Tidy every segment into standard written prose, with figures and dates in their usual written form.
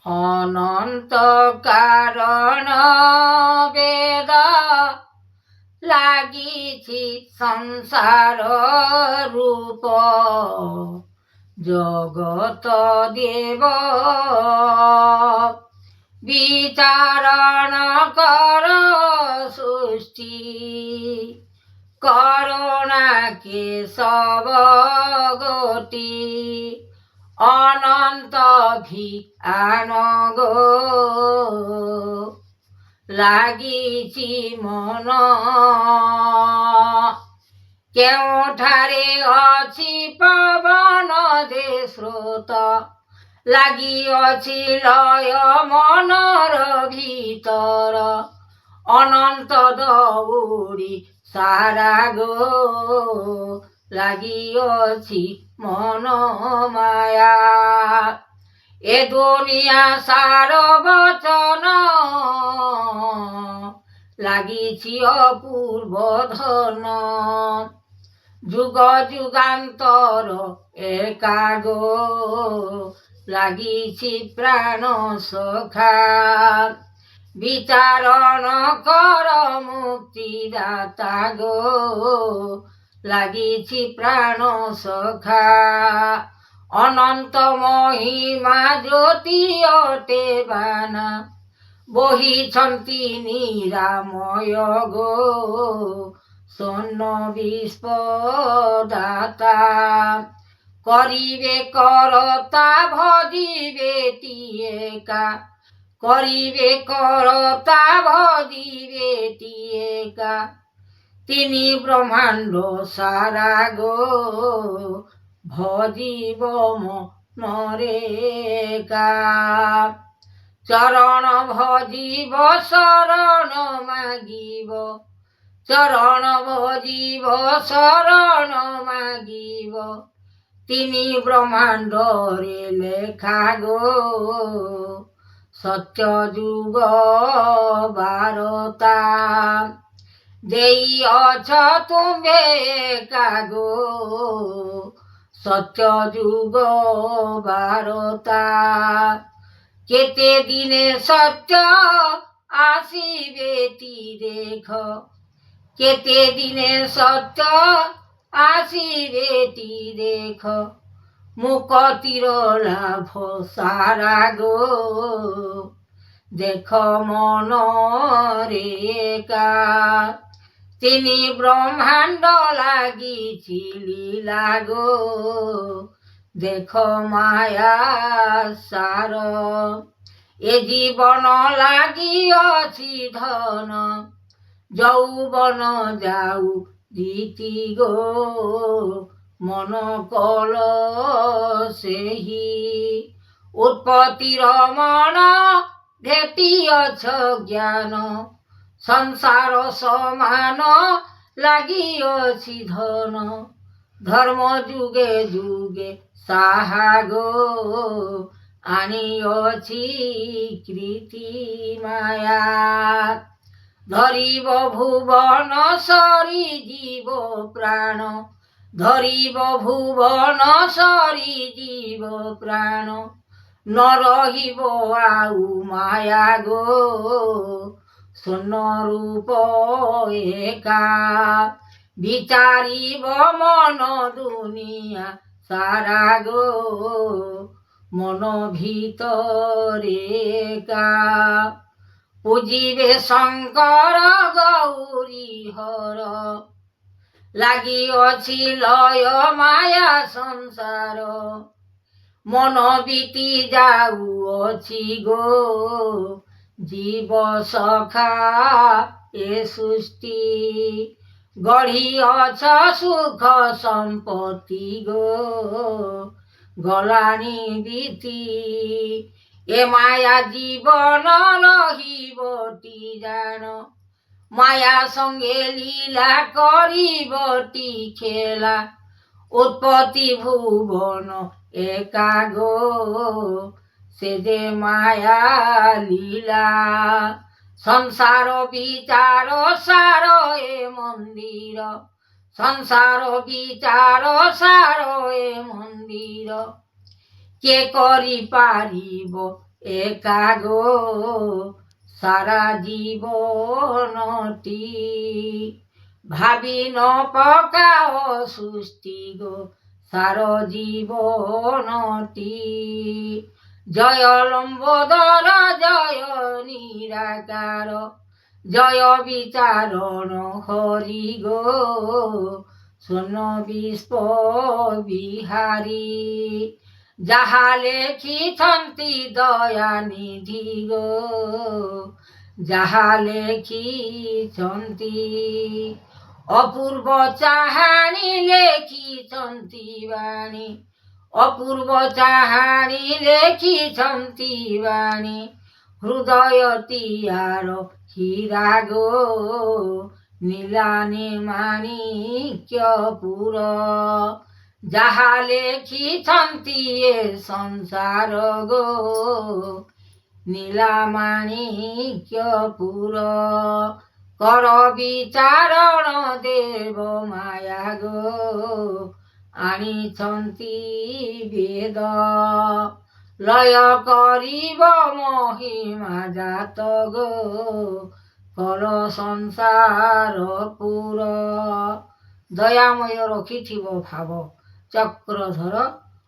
ଅନନ୍ତ କାରଣ ବେଦ ଲାଗିଛି ସଂସାର ରୂପ ଜଗତ ଦେବ বিচারণ কর সৃষ্টি করুণা কেশব গতি অনন্ত ভিআন গো লাগিছি মন কেউঠারে অছি পবন যে স্রোত লাগিଅଛି ଲୟ ମନର ଭିତର ଅନନ୍ତ ଦଉଡ଼ି ସାରା ଗୋ লাগিଅଛି ମନ ମାୟା ଏ ଦୁନିଆ ସାର ବଚନ লাগিছি অপূর্ব ধন যুগ যুগান্তর একাগো লাগিছি প্রাণ সখা বিচারণ কর মুক্তি দাতা গো লাগিছি প্রাণ সখা অনন্ত মহিমা জ্যোতি অটে বানা বহিছন্তি নিরাময় গো স্বর্ণ বিস্পদাতা করিবে করতা ভজিবে টিয়েকা করিবে করতা ভজিবে টিয়েকা তিনি ব্রহ্মাণ্ড সারা গো ভজিব মনরেকা চরণ ভজিব শরণ মাগিব চরণ ভজিব শরণ মাগিব তিনি ব্রহ্মাণ্ডরে লেখা গো সত্য যুগ বারতা যেই অছ তুমে একা গো সত্য যুগ বারতা কেতে দিনে সত্য আসিবে তি দেখ কেতে দিনে সত্য আসিবে তি দেখ মুকতির লাভ সারা গো দেখ মন রেকা তিনি ব্রহ্মাণ্ড লাগিছি লীলা গো দেখ মায়া সার এ জীবন লাগিଅছি ধন যৌবন যাও দিতি গো মন কল সেহি উৎপত্তির মন ভেটিଅছ জ্ঞান সংসার সমান লাগিଅছি ধন ধর্ম যুগে যুগে সাহা গো আনিଅছি কৃতি মায়া ধরিব ভুবন সরি জীব প্রাণ ধরিব ভুবন সরি জীব প্রাণ ন রহিব আউ মায়া গো শূন্য রূপ একা বিচারিব মন দুনিয়া সারা গো মন ভিতরে একা পুজিবে শঙ্কর গৌরী হর লাগিଅছি লয় মায়া সংসার মন বিতি যাউଅছি গো জীব সখা এ সৃষ্টি গঢ়িଅছ সুখ সম্পত্তি গো গলানি বিতি এ মায়া জীবন রহিবটি জান মায়া সঙ্গে লীলা করিবটি খেলা উৎপত্তি ভুবন একা গো সে যে মায়া লীলা সংসার বিচার সার এ মন্দির সংসার বিচার সার এ মন্দির কে করি পারিব একা গো সারা জীবনটি, ভাবি ন পকাও সৃষ্টি গো সার জীবনটি। জয় লম্বোদর জয় নিরাকার, জয় বিচারণ হরি গো শূন্য বিস্প বিহারী। যাহা লেখিছন্তি দয়ানিধি গো, যাহা লেখিছন্তি। অপূর্ব চাহানি লেখিছন্তি বাণী, অপূর্ব চাহানি লেখিছন্তি বাণী। হৃদয়তি আর হীরা গো নীলানি মাণিক্যপুর। যাহা লেখিছন্তি এ সংসার গো নীলামাণিক্যপুর। কর বিচারণ দেব মায়া গো আনিছন্তি বেদ। লয় করিব মহিমা জাত গো কর সংসার পুর। দয়াময় রଖିଥିବ ଭାବ ଚକ୍ରଧର,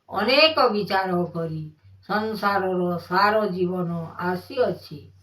ଅନେକ ବିଚାର କରି ସଂସାରର ସାର ଜୀବନ ଆସିଅଛି।